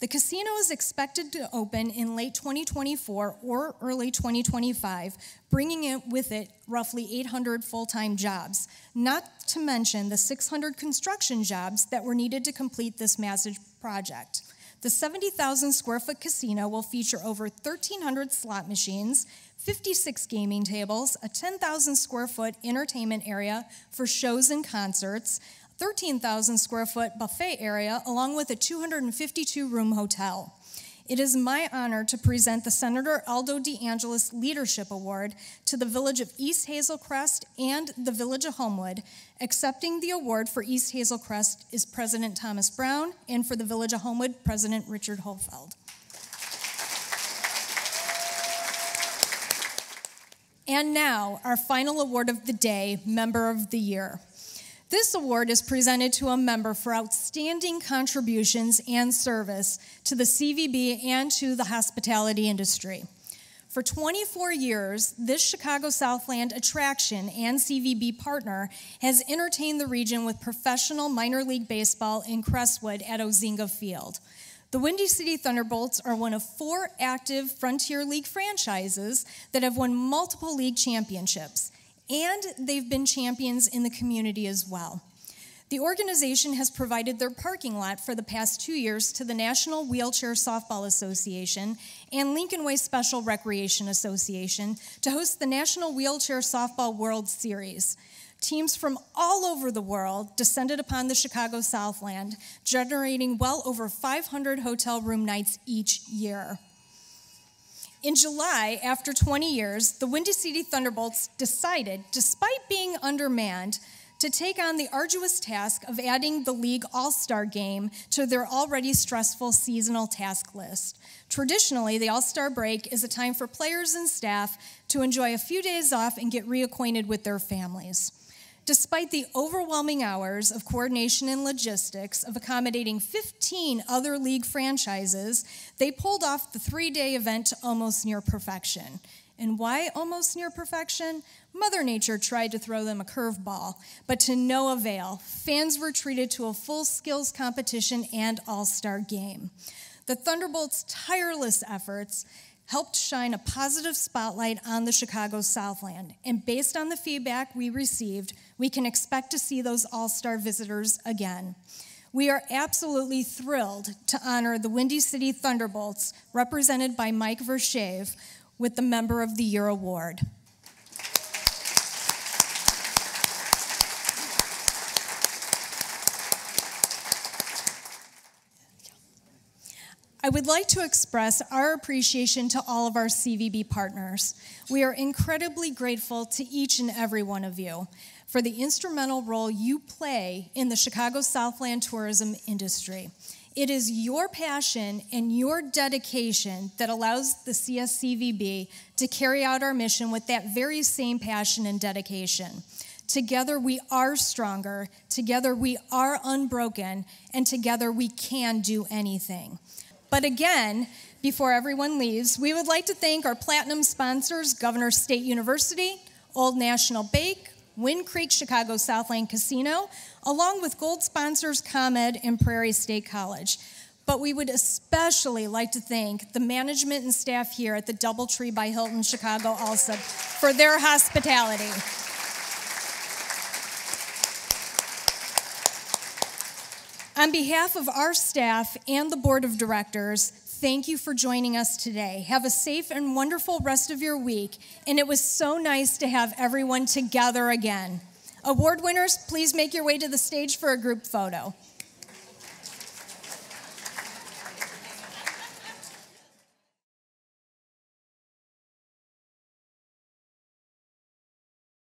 The casino is expected to open in late 2024 or early 2025, bringing it with it roughly 800 full-time jobs, not to mention the 600 construction jobs that were needed to complete this massive project. The 70,000 square foot casino will feature over 1,300 slot machines, 56 gaming tables, a 10,000 square foot entertainment area for shows and concerts, 13,000 square foot buffet area, along with a 252-room hotel. It is my honor to present the Senator Aldo DeAngelis Leadership Award to the Village of East Hazelcrest and the Village of Homewood. Accepting the award for East Hazelcrest is President Thomas Brown, and for the Village of Homewood, President Richard Hofeld. And now, our final award of the day, Member of the Year. This award is presented to a member for outstanding contributions and service to the CVB and to the hospitality industry. For 24 years, this Chicago Southland attraction and CVB partner has entertained the region with professional minor league baseball in Crestwood at Ozinga Field. The Windy City Thunderbolts are one of 4 active Frontier League franchises that have won multiple league championships. And they've been champions in the community as well. The organization has provided their parking lot for the past 2 years to the National Wheelchair Softball Association and Lincoln Way Special Recreation Association to host the National Wheelchair Softball World Series. Teams from all over the world descended upon the Chicago Southland, generating well over 500 hotel room nights each year. In July, after 20 years, the Windy City Thunderbolts decided, despite being undermanned, to take on the arduous task of adding the league all-star game to their already stressful seasonal task list. Traditionally, the all-star break is a time for players and staff to enjoy a few days off and get reacquainted with their families. Despite the overwhelming hours of coordination and logistics of accommodating 15 other league franchises, they pulled off the 3-day event to almost near perfection. And why almost near perfection? Mother Nature tried to throw them a curveball, but to no avail. Fans were treated to a full skills competition and all-star game. The Thunderbolts' tireless efforts helped shine a positive spotlight on the Chicago Southland. And based on the feedback we received, we can expect to see those all-star visitors again. We are absolutely thrilled to honor the Windy City Thunderbolts, represented by Mike Vershave, with the Member of the Year Award. I would like to express our appreciation to all of our CVB partners. We are incredibly grateful to each and every one of you for the instrumental role you play in the Chicago Southland tourism industry. It is your passion and your dedication that allows the CSCVB to carry out our mission with that very same passion and dedication. Together we are stronger, together we are unbroken, and together we can do anything. But again, before everyone leaves, we would like to thank our platinum sponsors, Governor State University, Old National Bake, Wind Creek Chicago Southland Casino, along with gold sponsors ComEd and Prairie State College. But we would especially like to thank the management and staff here at the DoubleTree by Hilton Chicago also for their hospitality. On behalf of our staff and the board of directors, thank you for joining us today. Have a safe and wonderful rest of your week, and it was so nice to have everyone together again. Award winners, please make your way to the stage for a group photo.